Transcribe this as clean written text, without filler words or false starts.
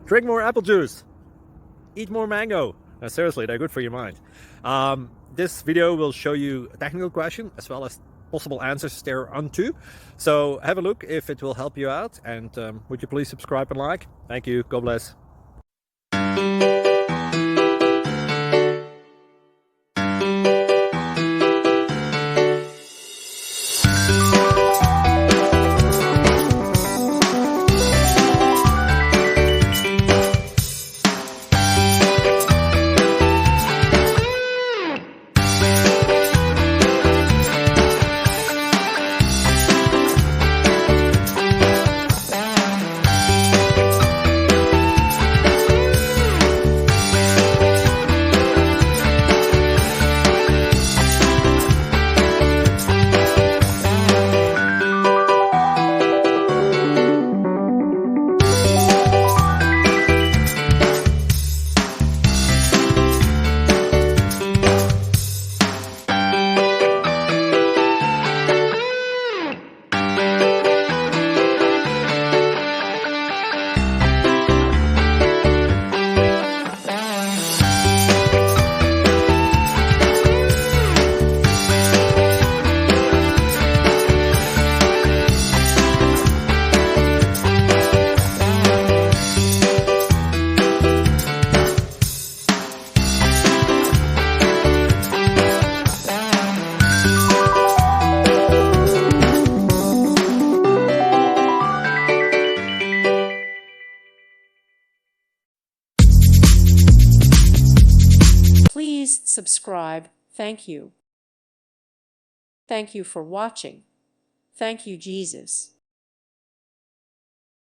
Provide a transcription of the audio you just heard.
Drink more apple juice. Eat more mango. Seriously, they're good for your mind. This video will show you a technical question as well as possible answers thereunto. So have a look if it will help you out, and would you please subscribe and like? Thank you. God bless. Please subscribe. Thank you. Thank you for watching. Thank you, Jesus.